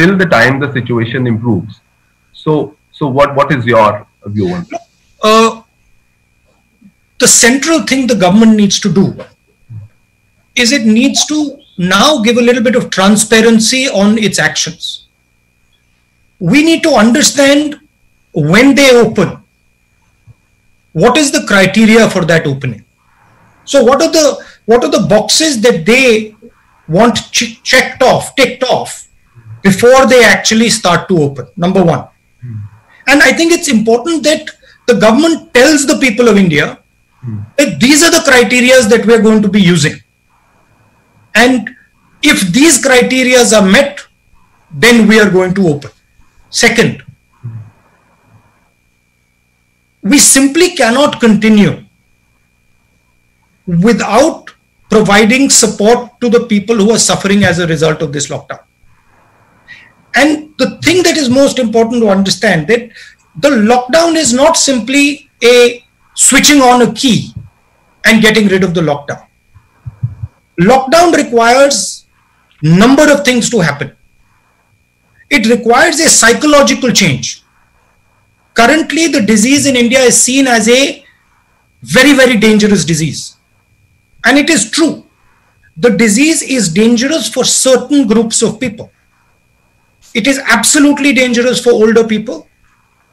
till the time the situation improves. So what is your view on that? The central thing the government needs to do is it needs to now give a little bit of transparency on its actions. We need to understand when they open, what is the criteria for that opening. So what are the boxes that they want ticked off before they actually start to open, number one. And I think it's important that the government tells the people of India that these are the criteria that we're going to be using. And if these criteria are met, then we are going to open. Second, we simply cannot continue without providing support to the people who are suffering as a result of this lockdown. And the thing that is most important to understand that the lockdown is not simply a switching on a key and getting rid of the lockdown. Lockdown requires a number of things to happen. It requires a psychological change. Currently, the disease in India is seen as a very, very dangerous disease. And it is true. The disease is dangerous for certain groups of people. It is absolutely dangerous for older people.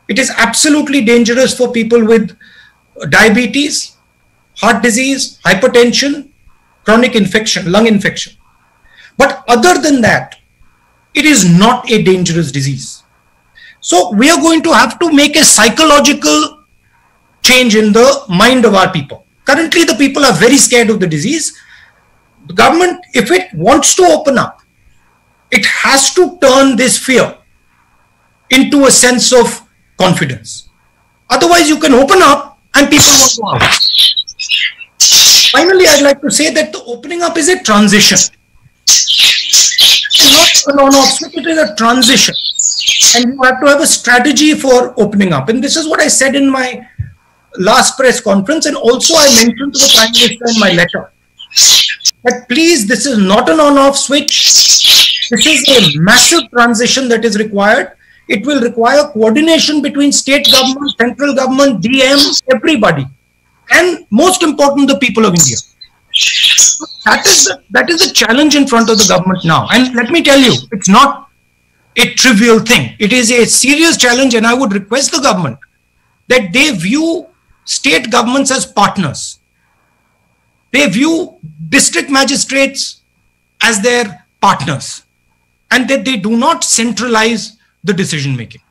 It is absolutely dangerous for people with diabetes, heart disease, hypertension, chronic infection, lung infection. But other than that, it is not a dangerous disease. So we are going to have to make a psychological change in the mind of our people. Currently, the people are very scared of the disease. The government, if it wants to open up, it has to turn this fear into a sense of confidence. Otherwise, you can open up and people won't go out. Finally, I'd like to say that the opening up is a transition. It's not an on-off switch, it is a transition. And you have to have a strategy for opening up. And this is what I said in my last press conference, and also I mentioned to the Prime Minister in my letter that please, this is not an on-off switch. This is a massive transition that is required. It will require coordination between state government, central government, DM, everybody, and most important, the people of India. That is the challenge in front of the government now. And let me tell you, it's not a trivial thing. It is a serious challenge, and I would request the government that they view state governments as partners. They view district magistrates as their partners, and that they do not centralize the decision making.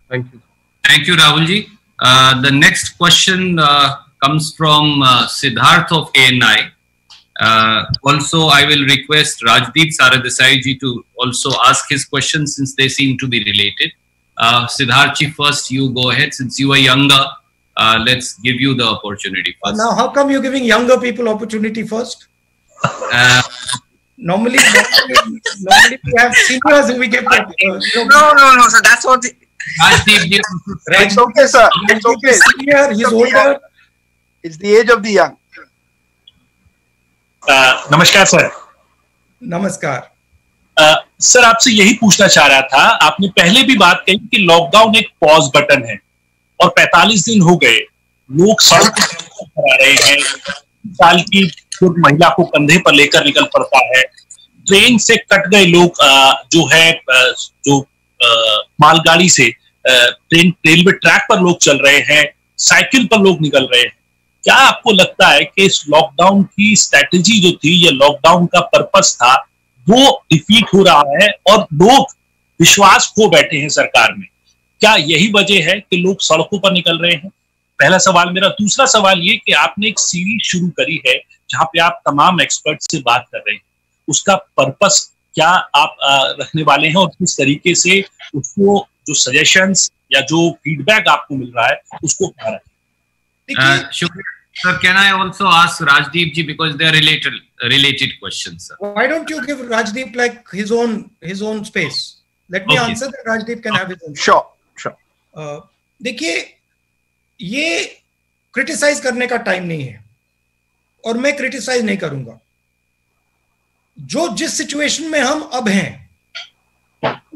Thank you. Thank you, Rahulji. The next question comes from Siddharth of ANI. Also, I will request Rajdeep Saradesai ji to also ask his questions since they seem to be related. Siddharth ji, first you go ahead. Since you are younger, let's give you the opportunity first. Now, how come you're giving younger people opportunity first? Normally we have seniors who we give. No. So that's what. Rajdeep ji, It's okay, sir. It's okay. Senior, he's older. It's the age of the young. नमस्कार sir. नमस्कार। Sir आपसे यही पूछना चाह रहा था, आपने पहले भी बात कही कि लॉकडाउन एक पॉज बटन है और 45 दिन हो गए, लोग सड़क पर आ रहे हैं, साल की महिला को कंधे पर लेकर निकल पड़ता है, ट्रेन से कट गए लोग, जो है जो मालगाड़ी से ट्रेन रेलवे ट्रैक पर लोग चल रहे हैं, साइकिल पर लोग निकल रहे हैं। क्या आपको लगता है कि इस लॉकडाउन की स्ट्रेटेजी जो थी, ये लॉकडाउन का पर्पस था, वो डिफीट हो रहा है और लोग विश्वास खो बैठे हैं सरकार में? क्या यही वजह है कि लोग सड़कों पर निकल रहे हैं? पहला सवाल मेरा। दूसरा सवाल ये कि आपने एक सीरीज शुरू करी है जहां पे आप तमाम एक्सपर्ट से बात कर रहे हैं, उसका पर्पस क्या आप रखने वाले हैं और किस तरीके से उसको जो सजेशंस या जो फीडबैक आपको मिल रहा है उसको क्या रखें? Sir, can I also ask Rajdeep ji, because they are related questions, sir? Why don't you give Rajdeep like his own space? Let me answer that. Rajdeep can have his own. Sure. देखिए, ये criticise करने का time नहीं है और मैं criticise नहीं करूंगा। जो जिस सिचुएशन में हम अब हैं,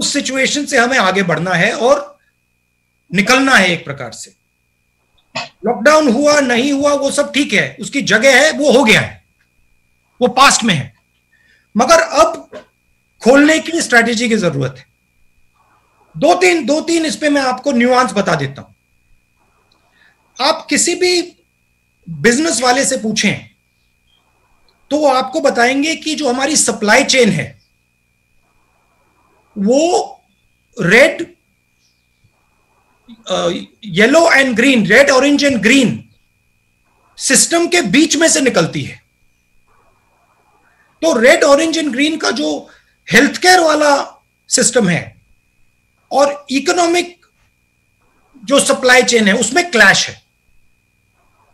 उस सिचुएशन से हमें आगे बढ़ना है और निकलना है एक प्रकार से। लॉकडाउन हुआ नहीं हुआ वो सब ठीक है, उसकी जगह है, वो हो गया है, वो पास्ट में है, मगर अब खोलने की स्ट्रैटेजी की जरूरत है। दो तीन इस पे मैं आपको न्यूआंस बता देता हूं। आप किसी भी बिजनेस वाले से पूछें तो वो आपको बताएंगे कि जो हमारी सप्लाई चेन है वो red, yellow and green, red orange and green system के बीच में से निकलती है। तो रेड ऑरेंज एंड ग्रीन का जो हेल्थ केयर वाला सिस्टम है और इकोनॉमिक जो सप्लाई चेन है उसमें क्लैश है।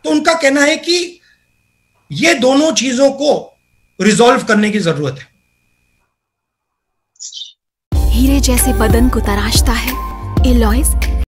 तो उनका कहना है कि ये दोनों चीजों को रिजॉल्व करने की जरूरत है। हीरे जैसे बदन को तराशता है एलॉयज